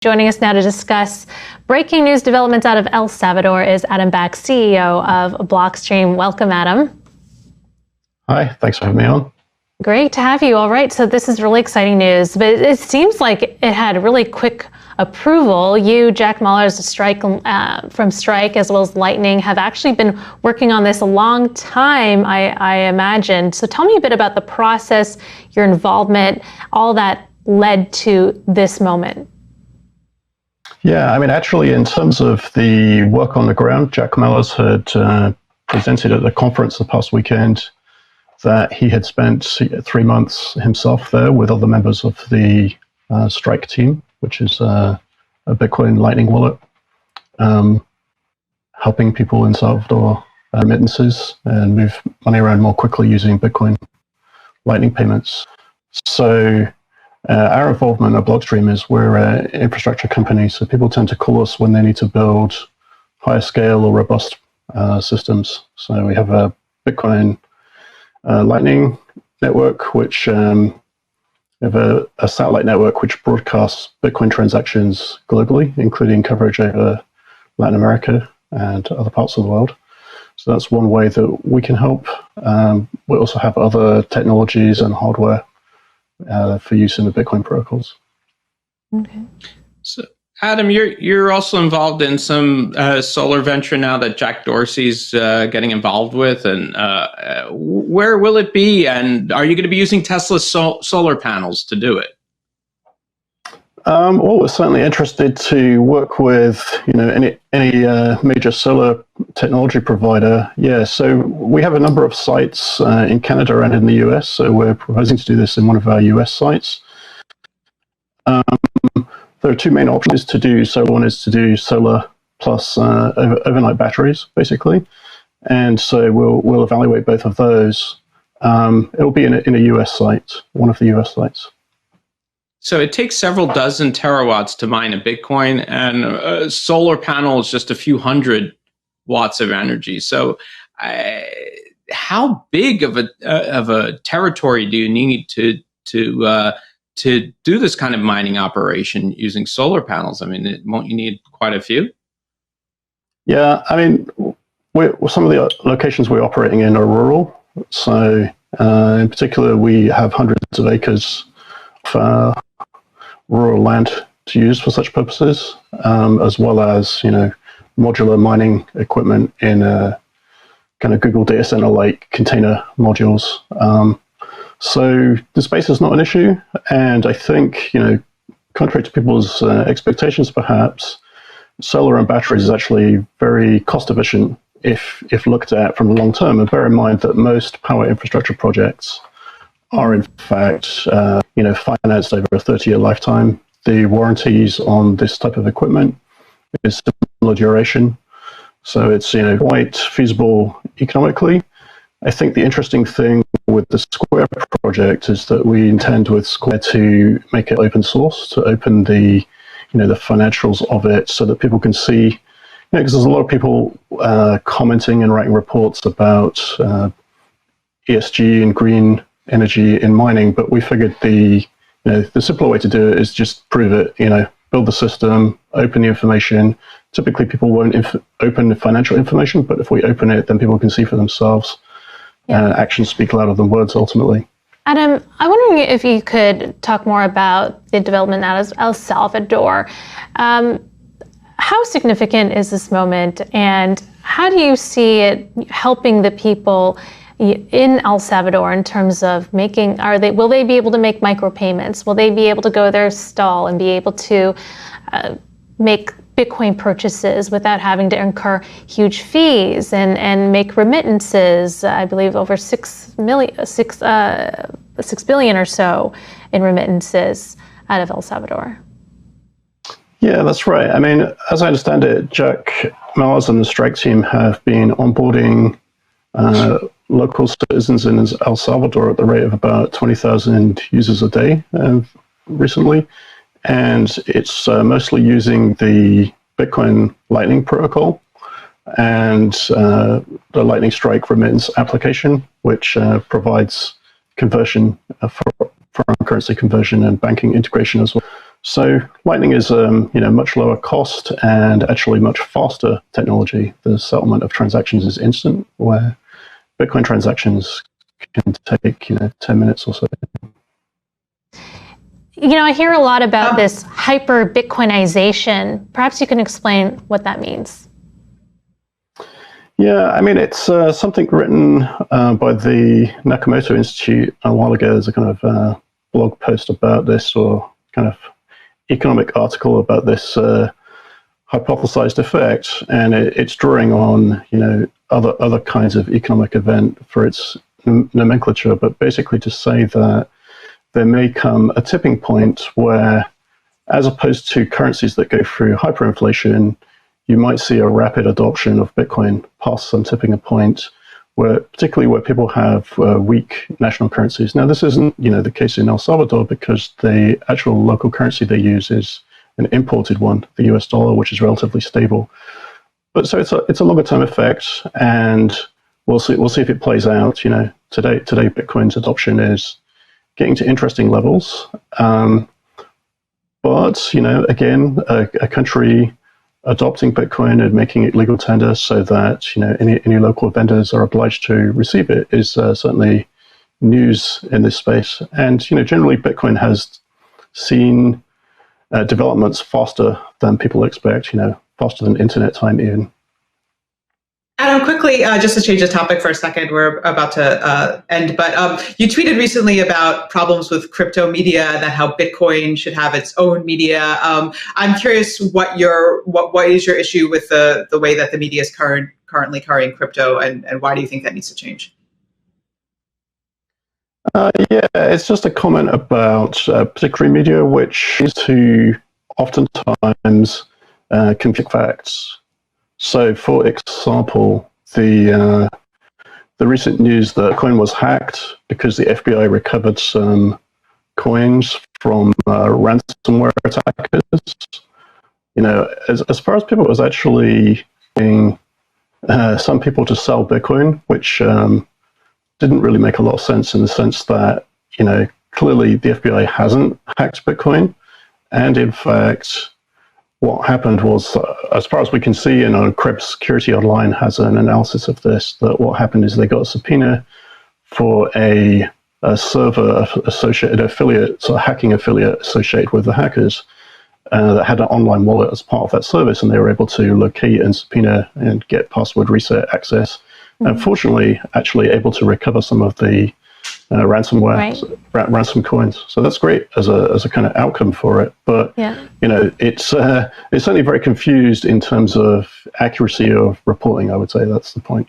Joining us now to discuss breaking news developments out of El Salvador is Adam Back, CEO of Blockstream. Welcome, Adam. Hi, thanks for having me on. Great to have you. All right, so this is really exciting news, but it seems like it had really quick approval. You, Jack Mallers, from Strike, as well as Lightning, have actually been working on this a long time, I imagine. So tell me a bit about the process, your involvement, all that led to this moment. Yeah, I mean, actually, in terms of the work on the ground, Jack Mallers had presented at the conference the past weekend that he had spent 3 months himself there with other members of the Strike team, which is a Bitcoin Lightning wallet, helping people in Salvador remittances and move money around more quickly using Bitcoin Lightning payments. So our involvement at Blockstream is we're an infrastructure company, so people tend to call us when they need to build higher scale or robust systems. So we have a Bitcoin Lightning network, which we have a satellite network which broadcasts Bitcoin transactions globally, including coverage over Latin America and other parts of the world. So that's one way that we can help. We also have other technologies and hardware for use in the Bitcoin protocols. Okay. So, Adam, you're also involved in some solar venture now that Jack Dorsey's getting involved with, and where will it be? And are you going to be using Tesla's solar panels to do it? Well, we're certainly interested to work with any major solar technology provider. Yeah, so we have a number of sites in Canada and in the US. So we're proposing to do this in one of our US sites. There are two main options to do solar. One is to do solar plus overnight batteries, basically. And so we'll evaluate both of those. It'll be in a US site, one of the US sites. So it takes several dozen terawatts to mine a Bitcoin, and a solar panel is just a few hundred watts of energy. So how big of a territory do you need to do this kind of mining operation using solar panels? I mean, won't you need quite a few? Yeah, I mean, some of the locations we're operating in are rural. So in particular, we have hundreds of acres of rural land to use for such purposes, as well as modular mining equipment in kind of Google data center like container modules. So the space is not an issue, and I think contrary to people's expectations, perhaps solar and batteries is actually very cost efficient if looked at from the long term. And bear in mind that most power infrastructure projects are in fact financed over a 30-year lifetime. The warranties on this type of equipment is similar duration, so it's quite feasible economically. I think the interesting thing with the Square project is that we intend with Square to make it open source, to open the the financials of it so that people can see, because there's a lot of people commenting and writing reports about ESG and green energy in mining, but we figured the simpler way to do it is just prove it. Build the system, open the information. Typically, people won't open the financial information, but if we open it, then people can see for themselves. And actions speak louder than words, ultimately. Adam, I'm wondering if you could talk more about the development out of El Salvador. How significant is this moment, and how do you see it helping the people in El Salvador in terms of will they be able to make micropayments? Will they be able to go to their stall and be able to make Bitcoin purchases without having to incur huge fees and make remittances? I believe over 6 billion or so in remittances out of El Salvador. Yeah, that's right. I mean, as I understand it, Jack Mallers and the Strike team have been onboarding local citizens in El Salvador at the rate of about 20,000 users a day recently. And it's mostly using the Bitcoin Lightning protocol and the Lightning Strike remittance application, which provides conversion, foreign currency conversion and banking integration as well. So Lightning is much lower cost and actually much faster technology. The settlement of transactions is instant, where Bitcoin transactions can take 10 minutes or so. I hear a lot about this hyper Bitcoinization. Perhaps you can explain what that means. Yeah, I mean, it's something written by the Nakamoto Institute a while ago. There's a kind of blog post about this, or kind of economic article about this hypothesized effect, and it's drawing on other kinds of economic event for its nomenclature, but basically to say that there may come a tipping point where, as opposed to currencies that go through hyperinflation, you might see a rapid adoption of Bitcoin past some tipping point, particularly where people have weak national currencies. Now, this isn't the case in El Salvador, because the actual local currency they use is an imported one, the US dollar, which is relatively stable. But so it's a longer term effect, and we'll see if it plays out. Today Bitcoin's adoption is getting to interesting levels. But again, a country adopting Bitcoin and making it legal tender so that any local vendors are obliged to receive it is certainly news in this space. And generally Bitcoin has seen developments faster than people expect, faster than internet time even. Adam, quickly, just to change the topic for a second, we're about to end, but you tweeted recently about problems with crypto media and that how Bitcoin should have its own media. I'm curious what is your issue with the way that the media is currently carrying crypto, and why do you think that needs to change? Yeah, it's just a comment about particular media, which is to oftentimes conflict facts. So, for example, the recent news that Coin was hacked because the FBI recovered some coins from ransomware attackers. As far as people, it was actually being some people to sell Bitcoin, which didn't really make a lot of sense, in the sense that clearly the FBI hasn't hacked Bitcoin, and in fact, what happened was, as far as we can see, Krebs Security Online has an analysis of this, that what happened is they got a subpoena for a server associated affiliate, so a hacking affiliate associated with the hackers, that had an online wallet as part of that service, and they were able to locate and subpoena and get password reset access. Mm-hmm. And fortunately, actually able to recover some of the ransomware, ransom coins. So that's great as a kind of outcome for it. But it's certainly very confused in terms of accuracy of reporting. I would say that's the point.